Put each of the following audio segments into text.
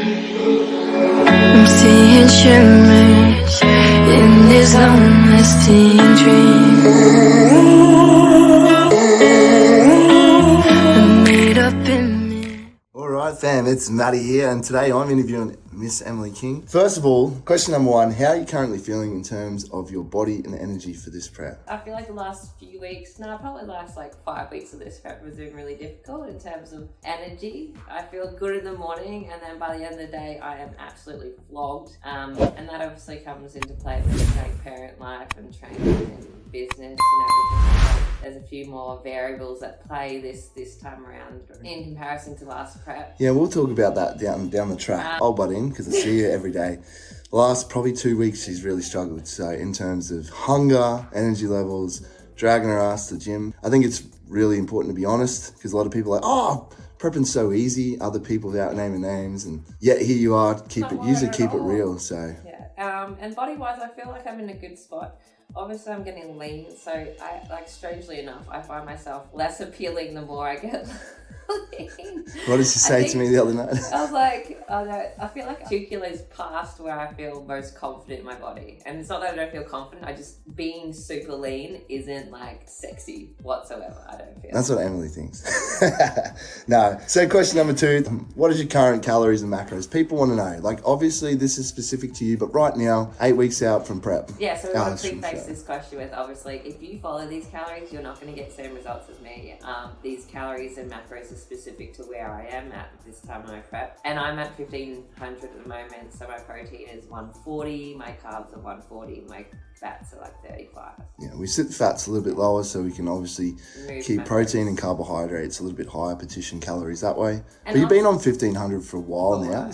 I'm seeing shimmers in this long-lasting dream. I'm made up in me. Alright fam, it's Matty here and today I'm interviewing Miss Emily King. First of all, question number one, how are you currently feeling in terms of your body and energy for this prep? I feel like the last few weeks, probably the last 5 weeks of this prep has been really difficult in terms of energy. I feel good in the morning and then by the end of the day I am absolutely flogged. And that obviously comes into play with parent life and training and business and everything. There's a few more variables at play this time around in comparison to last prep. Yeah, we'll talk about that down the track. I'll butt in because I see you every day. The last probably 2 weeks she's really struggled. So in terms of hunger, energy levels, dragging her ass to the gym. I think it's really important to be honest because a lot of people are like, oh, prepping's so easy. Other people without naming names, and yet here you are. Keep it real. So yeah, and body wise, I feel like I'm in a good spot. Obviously, I'm getting lean, so I strangely enough, I find myself less appealing the more I get lean. What did she say to me the other night? I was like, I feel like 2 kilos past where I feel most confident in my body. And it's not that I don't feel confident, I just, being super lean isn't sexy whatsoever, I don't feel. That's what Emily thinks. No. So question number 2, what is your current calories and macros? People want to know. Obviously this is specific to you, but right now, 8 weeks out from prep. Yeah, so we want to face this question with, obviously, if you follow these calories, you're not going to get the same results as me. These calories and macros are specific to where I am at this time of my prep. And I'm at 1500 at the moment, so my protein is 140, my carbs are 140, my fats are 35. Yeah, we sit fats a little bit lower so we can obviously keep protein and carbohydrates a little bit higher, petition calories that way. And but you've been on 1500 for a while now.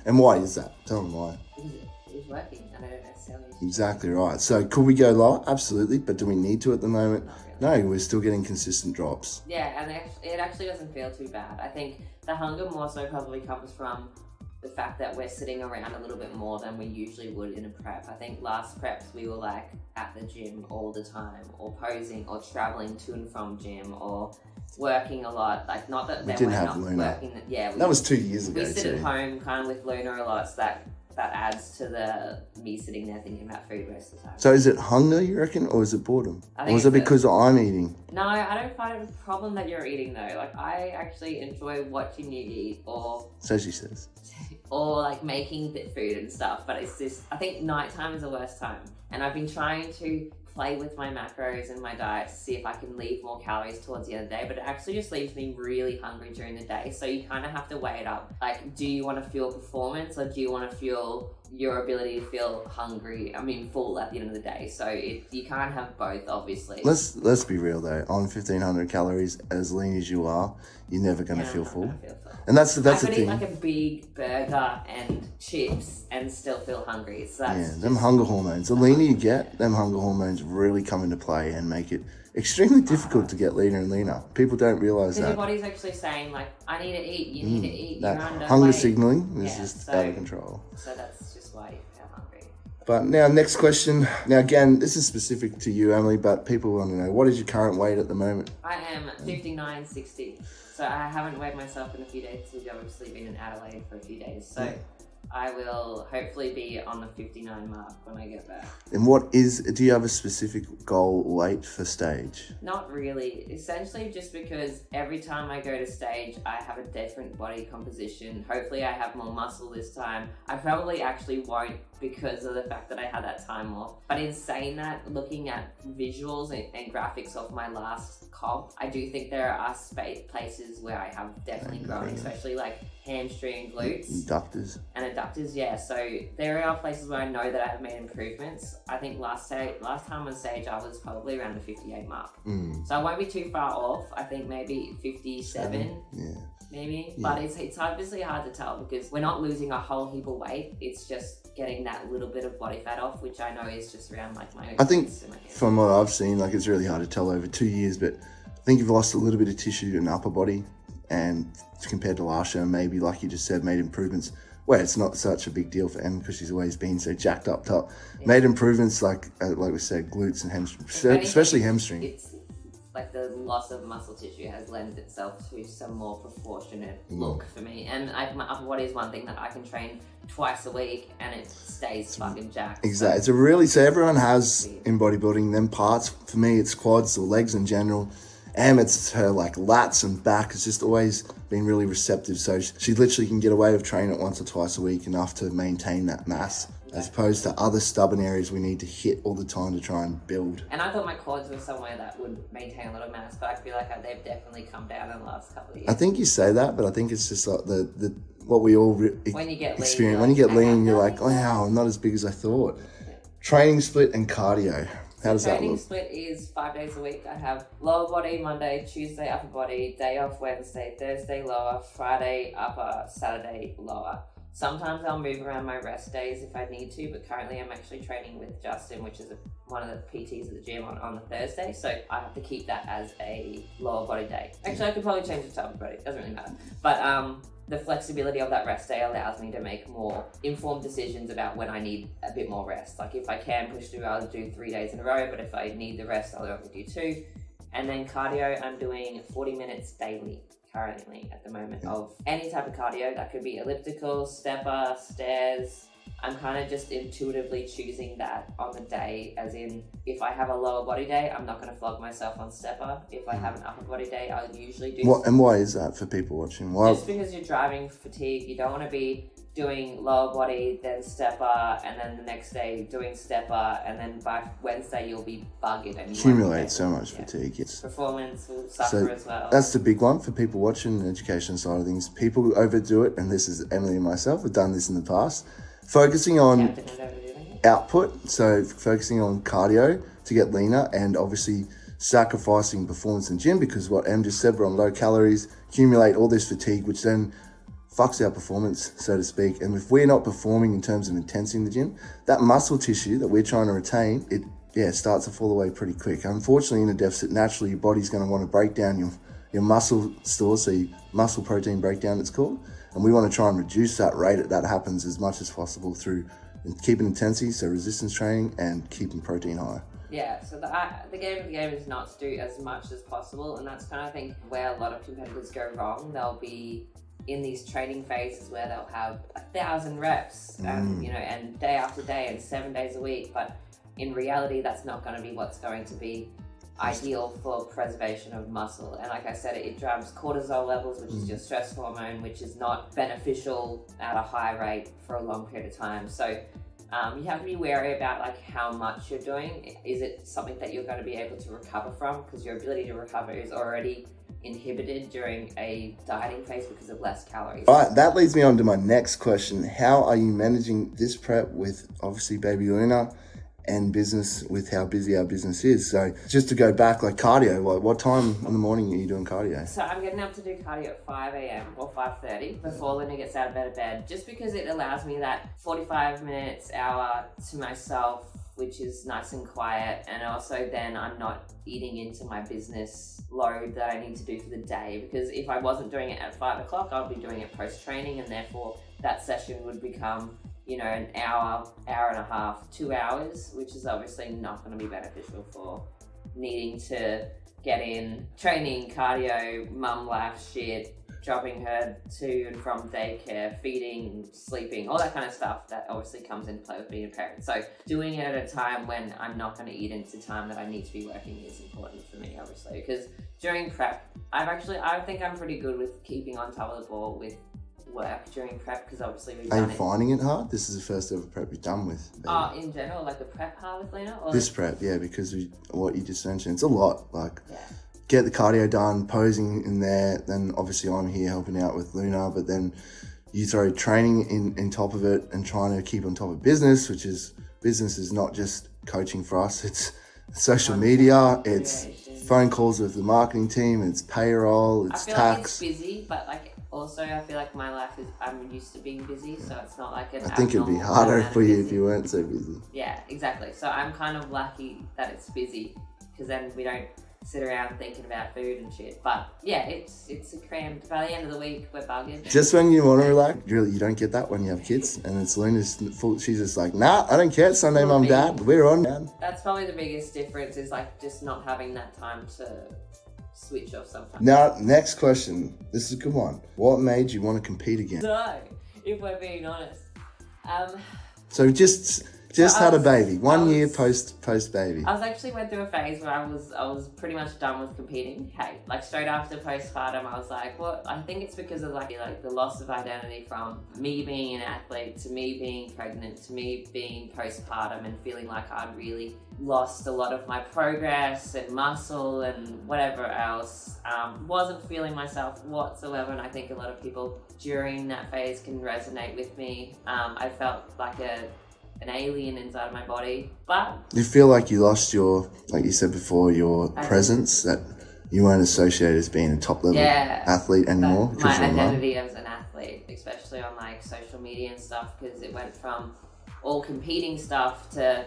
And why is that? Tell them why. It was working and I don't necessarily... Exactly right. So could we go lower? Absolutely. But do we need to at the moment? No, we're still getting consistent drops. Yeah, and it actually doesn't feel too bad. I think the hunger more so probably comes from the fact that we're sitting around a little bit more than we usually would in a prep. I think last preps we were at the gym all the time, or posing, or traveling to and from gym, or working a lot. Not that we didn't have Luna. That was 2 years ago. We sit at home kind of with Luna a lot, so that adds to me sitting there thinking about food most of the time. So is it hunger, you reckon, or is it boredom? Or is it because I'm eating? No, I don't find it a problem that you're eating though. I actually enjoy watching you eat, or... So she says. Or making food and stuff, but it's just, I think nighttime is the worst time. And I've been trying to play with my macros and my diet to see if I can leave more calories towards the end of the day, but it actually just leaves me really hungry during the day. So you kind of have to weigh it up. Do you want to fuel performance, or do you want to fuel your ability to feel full at the end of the day? So you can't have both, obviously. Let's be real though. On 1500 calories, as lean as you are, you're never going to feel full. And that's the thing. I could eat a big burger and chips and still feel hungry. So that's them hunger hormones. The leaner you get, them hunger hormones really come into play and make it extremely difficult to get leaner and leaner. People don't realise that. Your body's actually saying I need to eat, you need to eat. That hunger signalling is just out of control. So that's just why you feel hungry. But now, next question. Now again, this is specific to you, Emily, but people want to know, what is your current weight at the moment? I am 59.60. So I haven't weighed myself in a few days. We've obviously been in Adelaide for a few days. So I will hopefully be on the 59 mark when I get back. And do you have a specific goal weight for stage? Not really. Essentially just because every time I go to stage, I have a different body composition. Hopefully I have more muscle this time. I probably actually won't because of the fact that I had that time off. But in saying that, looking at visuals and graphics of my last comp, I do think there are places where I have definitely grown, especially hamstring, glutes. Adductors, yeah. So there are places where I know that I have made improvements. I think last time on stage, I was probably around the 58 mark. So I won't be too far off. I think maybe 57. Maybe, but it's obviously hard to tell because we're not losing a whole heap of weight. It's just getting that little bit of body fat off, which I know is just around my I think from what I've seen, it's really hard to tell over 2 years, but I think you've lost a little bit of tissue in the upper body, and compared to last year, maybe like you just said, made improvements. Well, it's not such a big deal for Em because she's always been so jacked up top. Made improvements like we said, glutes and hamstrings, especially hamstring. It's like the loss of muscle tissue has lent itself to some more proportionate look for me. And my upper body is one thing that I can train twice a week and it stays fucking jacked. Exactly. It's a really, so everyone has in bodybuilding them parts. For me, it's quads or legs in general. It's her like lats and back has just always been really receptive. So she literally can get away with training it once or twice a week, enough to maintain that mass, as opposed to other stubborn areas we need to hit all the time to try and build. And I thought my quads were somewhere that would maintain a lot of mass, but I feel like they've definitely come down in the last couple of years. I think you say that, but I think it's just like the what we all when you get experience. lean, when you get lean, you're like, oh, wow, I'm not as big as I thought. Yeah. Training split and cardio. How does that look? Training split is 5 days a week. I have lower body Monday, Tuesday upper body, day off Wednesday, Thursday lower, Friday upper, Saturday lower. Sometimes I'll move around my rest days if I need to, but currently I'm actually training with Justin, which is one of the PTs at the gym on the Thursday, so I have to keep that as a lower body day. Actually, I could probably change it to upper body, it doesn't really matter. But the flexibility of that rest day allows me to make more informed decisions about when I need a bit more rest. Like if I can push through, I'll do 3 days in a row, but if I need the rest, I'll only do 2. And then cardio, I'm doing 40 minutes daily currently at the moment of any type of cardio. That could be elliptical, stepper, stairs. I'm kind of just intuitively choosing that on the day, as in if I have a lower body day, I'm not going to flog myself on stepper. If I have an upper body day, I'll usually do... And why is that for people watching? Why? Just because you're driving fatigue, you don't want to be doing lower body, then stepper, and then the next day doing stepper, and then by Wednesday you'll be bugging and accumulate so much fatigue. Yes. Performance will suffer as well. That's the big one for people watching the education side of things. People overdo it, and this is Emily and myself have done this in the past. Focusing on output, so focusing on cardio to get leaner, and obviously sacrificing performance in the gym, because what Em just said, we're on low calories, accumulate all this fatigue, which then fucks our performance, so to speak. And if we're not performing in terms of intensity in the gym, that muscle tissue that we're trying to retain, it starts to fall away pretty quick. Unfortunately, in a deficit, naturally your body's going to want to break down your muscle stores, so your muscle protein breakdown it's called. And we want to try and reduce that rate that happens as much as possible through keeping intensity, so resistance training, and keeping protein high. Yeah, so the game of the game is not to do as much as possible, and that's kind of, I think, where a lot of competitors go wrong. They'll be in these training phases where they'll have 1,000 reps, and day after day and 7 days a week, but in reality, that's not going to be what's going to be ideal for preservation of muscle. And like I said, it drives cortisol levels, which is your stress hormone, which is not beneficial at a high rate for a long period of time. So you have to be wary about like how much you're doing. Is it something that you're going to be able to recover from? Because your ability to recover is already inhibited during a dieting phase because of less calories. All right, that leads me on to my next question. How are you managing this prep with obviously baby Luna and business, with how busy our business is? So just to go back, like cardio, what time in the morning are you doing cardio? So I'm getting up to do cardio at 5 a.m. or 5:30 before Luna gets out of bed, just because it allows me that 45 minutes, hour to myself, which is nice and quiet. And also then I'm not eating into my business load that I need to do for the day, because if I wasn't doing it at 5 o'clock, I'll be doing it post-training, and therefore that session would become an hour and a half, 2 hours, which is obviously not going to be beneficial for needing to get in training, cardio, mum life shit, dropping her to and from daycare, feeding, sleeping, all that kind of stuff that obviously comes into play with being a parent. So doing it at a time when I'm not going to eat into time that I need to be working is important for me, obviously, because during prep, I think I'm pretty good with keeping on top of the ball with work during prep, because obviously we've done it. Are you finding it hard? This is the first ever prep you've done with baby. Oh, in general, like the prep hard with Lena? Or this prep, yeah, because what you just mentioned, it's a lot. Like, get the cardio done, posing in there, then obviously I'm here helping out with Luna, but then you throw training in top of it and trying to keep on top of business, which is, business is not just coaching for us, it's social media, it's phone calls with the marketing team, it's payroll, it's tax. Like it's busy, but like also I feel like my life is, I'm used to being busy, so it's not like I think it'd be harder for you if you weren't so busy. Yeah, exactly. So I'm kind of lucky that it's busy, because then we don't sit around thinking about food and shit. But yeah, it's a crammed. By the end of the week, we're bugging. Just when you want to relax, really, you don't get that when you have kids. And it's Luna's full. She's just like, nah, I don't care. Sunday, mum, dad, we're on, man. That's probably the biggest difference, is like just not having that time to switch off sometimes. Now, next question. This is a good one. What made you want to compete again? So, if we're being honest, So just had a baby. 1 year post baby. I actually went through a phase where I was pretty much done with competing. Hey, like straight after postpartum, I was like, well, I think it's because of like the loss of identity from me being an athlete to me being pregnant to me being postpartum and feeling like I'd really lost a lot of my progress and muscle and whatever else. Wasn't feeling myself whatsoever, and I think a lot of people during that phase can resonate with me. I felt like an alien inside of my body, but You feel like you lost your, like you said before, your presence, that you weren't associated as being a top level athlete anymore. My identity as an athlete, especially on like social media and stuff, because it went from all competing stuff to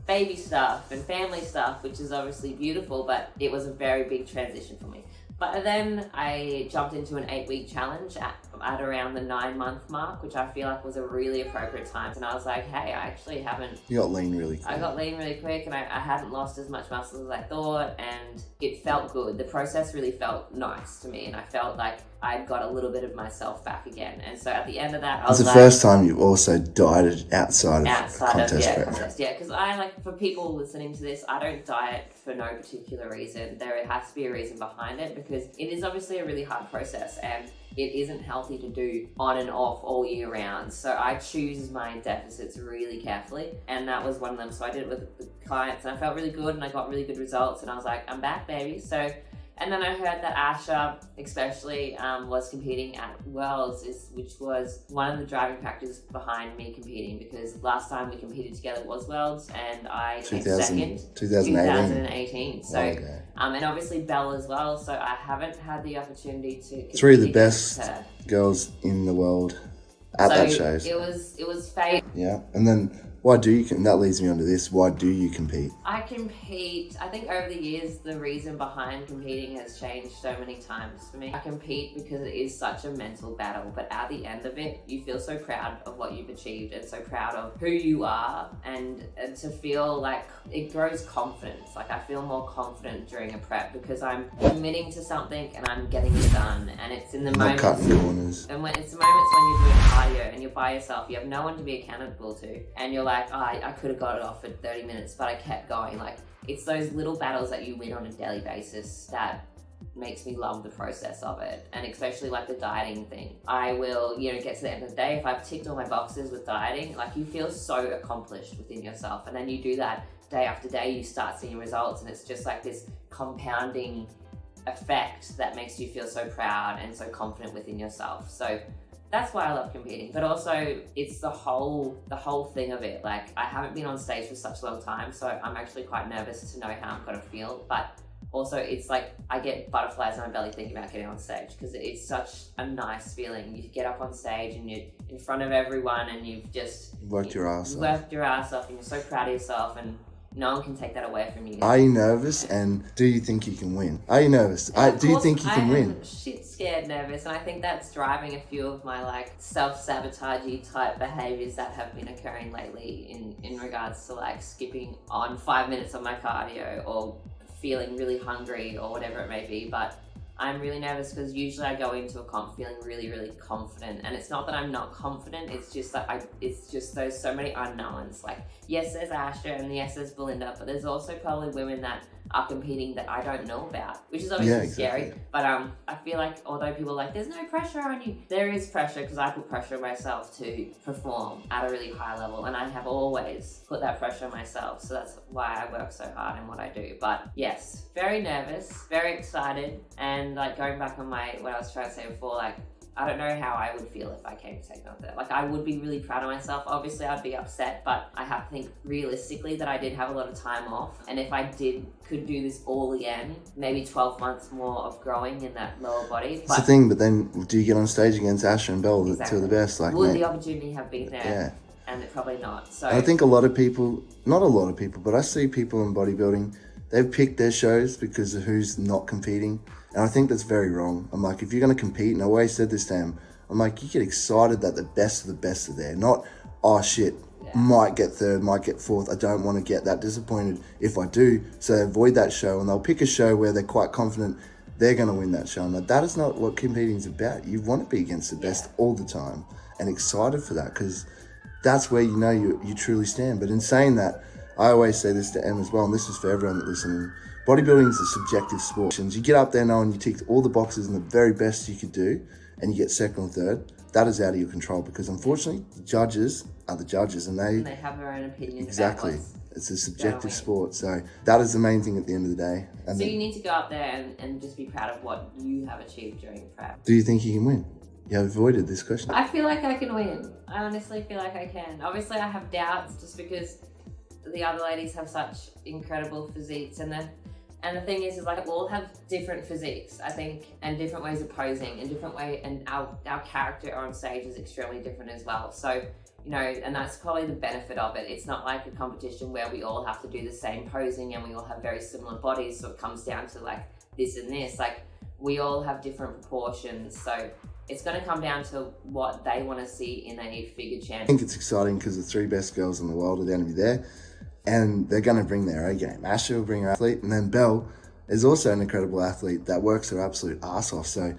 baby stuff and family stuff, which is obviously beautiful, but it was a very big transition for me. But then I jumped into an 8-week challenge at around the 9-month mark, which I feel like was a really appropriate time. And I was like, hey, I actually haven't... You got lean really quick. I got lean really quick, and I hadn't lost as much muscle as I thought, and it felt good. The process really felt nice to me, and I felt like I'd got a little bit of myself back again. And so at the end of that, I was like... It's the first time you've also dieted outside of contest prep. Yeah, because I, like, for people listening to this, I don't diet for no particular reason. There has to be a reason behind it, because it is obviously a really hard process, and it isn't healthy to do on and off all year round. So I choose my deficits really carefully, and that was one of them. So I did it with the clients, and I felt really good, and I got really good results, and I was like, I'm back, baby. So, and then I heard that Asha, especially, was competing at Worlds, which was one of the driving factors behind me competing, because last time we competed together was Worlds, and I came second. 2018. So, and obviously Belle as well. So I haven't had the opportunity to compete. 3 of the best girls in the world at that show. It was fate. Yeah, and then why do you? That leads me on to this. Why do you compete? I compete. I think over the years, the reason behind competing has changed so many times for me. I compete because it is such a mental battle, but at the end of it, you feel so proud of what you've achieved and so proud of who you are, and to feel like it grows confidence. Like I feel more confident during a prep because I'm committing to something and I'm getting it done, and it's in the moments. Not cutting corners. And when it's the moments when you're doing cardio and you're by yourself, you have no one to be accountable to, and you're like, oh, I could have got it off at 30 minutes, but I kept going. Like, it's those little battles that you win on a daily basis that makes me love the process of it. And especially like the dieting thing. I will, get to the end of the day, if I've ticked all my boxes with dieting, like you feel so accomplished within yourself. And then you do that day after day, you start seeing results, and it's just like this compounding effect that makes you feel so proud and so confident within yourself. So that's why I love competing, but also it's the whole thing of it. Like I haven't been on stage for such a long time, so I'm actually quite nervous to know how I'm gonna feel. But also it's like I get butterflies in my belly thinking about getting on stage, because it's such a nice feeling. You get up on stage and you're in front of everyone, and you've just worked your ass off, and you're so proud of yourself, and no one can take that away from you. Are you nervous, and do you think you can win? Are you nervous? Do you think you can win? I'm shit scared nervous, and I think that's driving a few of my like self-sabotagey type behaviors that have been occurring lately in regards to like skipping on 5 minutes of my cardio or feeling really hungry or whatever it may be. But I'm really nervous because usually I go into a comp feeling really, really confident, and it's not that I'm not confident. It's just that it's just those so many unknowns. Like yes, there's Asha, and yes, there's Belinda, but there's also probably women that are competing that I don't know about, which is obviously scary. But I feel like although people are like, there's no pressure on you, there is pressure, because I put pressure on myself to perform at a really high level, and I have always put that pressure on myself. So that's why I work so hard in what I do. But yes, very nervous, very excited, and like going back on what I was trying to say before, like I don't know how I would feel if I came to take on that. Like I would be really proud of myself. Obviously I'd be upset, but I have to think realistically that I did have a lot of time off. And if I could do this all again, maybe 12 months more of growing in that lower body. That's the thing, but then do you get on stage against Asha and Belle, the two of the best? Like, would the opportunity have been there? Yeah. And it probably not. So I think a lot of people, not a lot of people, but I see people in bodybuilding, they've picked their shows because of who's not competing. And I think that's very wrong. I'm like, if you're going to compete, and I always said this to him, I'm like, you get excited that the best of the best are there. Not, oh shit, might get third, might get fourth. I don't want to get that disappointed if I do. So they avoid that show, and they'll pick a show where they're quite confident they're going to win that show. Like, that is not what competing is about. You want to be against the best all the time and excited for that, because that's where you know you truly stand. But in saying that, I always say this to Em as well, and this is for everyone that listening. Bodybuilding is a subjective sport. You get up there knowing you ticked all the boxes and the very best you could do, and you get second or third. That is out of your control, because unfortunately the judges are the judges, and they have their own opinions. Exactly. It's a subjective sport, so that is the main thing at the end of the day. And so you need to go up there and just be proud of what you have achieved during prep. Do you think you can win? You have avoided this question. I feel like I can win. I honestly feel like I can. Obviously I have doubts just because the other ladies have such incredible physiques, and the thing is like we all have different physiques, I think, and different ways of posing, and different way, and our character on stage is extremely different as well. So, you know, and that's probably the benefit of it. It's not like a competition where we all have to do the same posing and we all have very similar bodies, so it comes down to like this and this. Like, we all have different proportions, so it's going to come down to what they want to see in a figure champ. I think it's exciting because the 3 best girls in the world are going to be there, and they're going to bring their A game. Asha will bring her athlete, and then Belle is also an incredible athlete that works her absolute ass off. So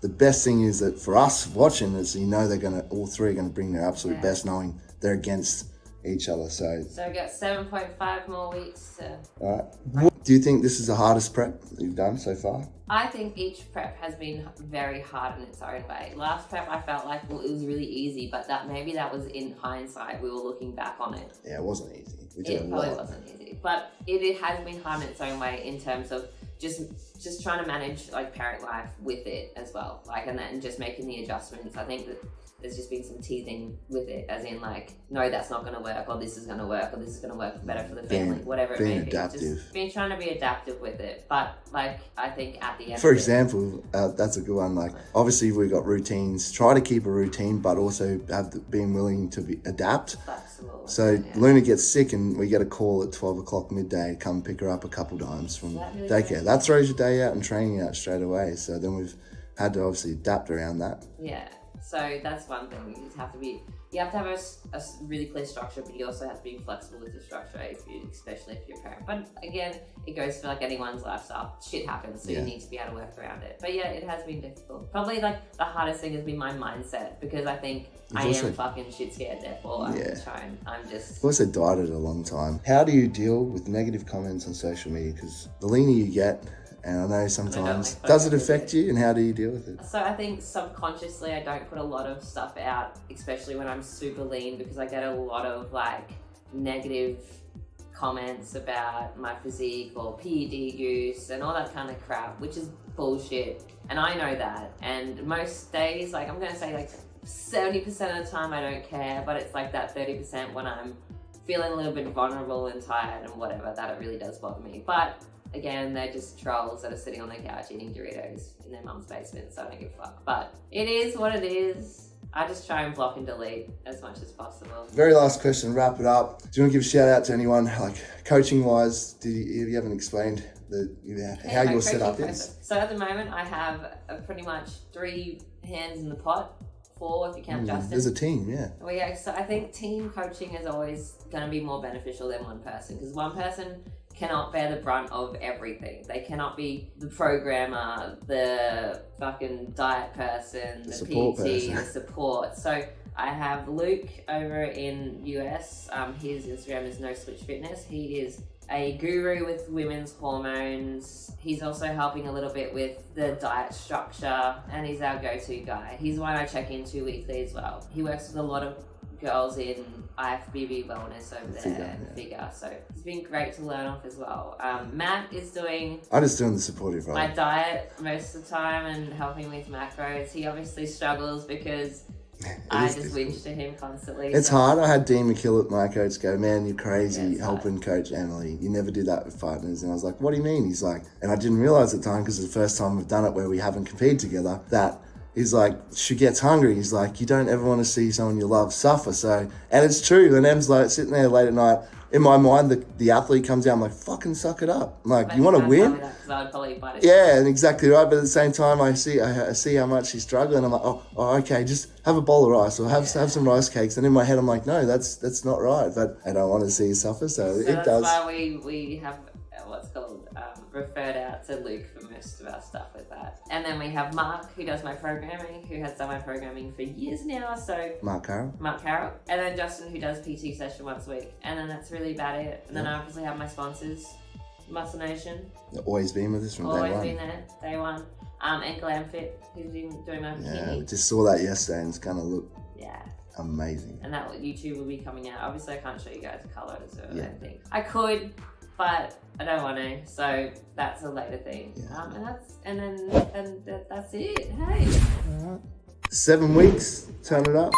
the best thing is that for us watching is, you know, all 3 are going to bring their absolute best, knowing they're against each other. So I got 7.5 more weeks to... All right. Do you think this is the hardest prep that you've done so far? I think each prep has been very hard in its own way. Last prep I felt like, well, it was really easy, but maybe that was in hindsight. We were looking back on it. Yeah, it wasn't easy. It probably wasn't easy, but it has been hard in its own way in terms of just trying to manage like parent life with it as well, like, and just making the adjustments. I think that there's just been some teething with it, as in like, no, that's not going to work, or this is going to work, or this is going to work better for the family, whatever it may be. Just been trying to be adaptive with it. But like, I think at the end, for example, that's a good one. Like, obviously we've got routines. Try to keep a routine, but also being willing to adapt. Flexible. So Luna gets sick, and we get a call at 12 o'clock midday. Come pick her up a couple times from daycare. That throws your day out and training out straight away. So then we've had to obviously adapt around that. Yeah. So that's one thing. You have to have a really clear structure, but you also have to be flexible with your structure, especially if you're a parent. But again, it goes for like anyone's lifestyle. Shit happens, so you need to be able to work around it. But yeah, it has been difficult. Probably like the hardest thing has been my mindset, because I think I am fucking shit scared, therefore I'm just... I've also dieted a long time. How do you deal with negative comments on social media? Because the leaner you get, and I know sometimes, does it affect you, and how do you deal with it? So I think subconsciously I don't put a lot of stuff out, especially when I'm super lean, because I get a lot of like negative comments about my physique or PED use and all that kind of crap, which is bullshit. And I know that. And most days, like, I'm going to say like 70% of the time I don't care, but it's like that 30% when I'm feeling a little bit vulnerable and tired and whatever, that it really does bother me. But again, they're just trolls that are sitting on their couch eating Doritos in their mum's basement, so I don't give a fuck. But it is what it is. I just try and block and delete as much as possible. Very last question, wrap it up. Do you want to give a shout out to anyone, like coaching wise? You haven't explained how your setup is? So at the moment, I have pretty much 3 hands in the pot. 4 if you count Justin. There's a team, yeah. Well, yeah, so I think team coaching is always going to be more beneficial than one person, because one person cannot bear the brunt of everything. They cannot be the programmer, the fucking diet person, the PT, the support. So I have Luke over in US. His Instagram is No Switch Fitness. He is a guru with women's hormones. He's also helping a little bit with the diet structure, and he's our go-to guy. He's one I check into weekly as well. He works with a lot of girls in IFBB wellness over there, figure. So it's been great to learn off as well. Matt is doing... I'm just doing the supportive role. My diet most of the time and helping with macros. He obviously struggles because I just whinge to him constantly. It's hard. I had Dean McKillop, my coach, go, man, you're crazy helping Coach Emily. You never do that with partners. And I was like, what do you mean? He's like, and I didn't realize at the time, because it's the first time we've done it where we haven't competed together, that he's like, she gets hungry. He's like, you don't ever want to see someone you love suffer. So, and it's true. And Em's like sitting there late at night. In my mind, the athlete comes out, I'm like, fucking suck it up. I'm like, you want to win? Yeah, and exactly right. But at the same time, I see how much she's struggling. I'm like, oh, okay, just have a bowl of rice or have some rice cakes. And in my head, I'm like, no, that's not right. But I don't want to see you suffer. So it does. That's why we have what's called referred out to Luke for most of our stuff with that. And then we have Mark, who does my programming, who has done my programming for years now. So Mark Carroll. And then Justin, who does PT session once a week. And then that's really about it. And then I obviously have my sponsors, Muscle Nation. They've always been with us from day one. Always been there, day one. And Glam Fit, who's been doing my bikini. Yeah, we just saw that yesterday and it's gonna look amazing. And that YouTube will be coming out. Obviously I can't show you guys colours or anything. I could, but I don't want to, so that's a later thing. And that's it. Hey. All right. 7 weeks, turn it up.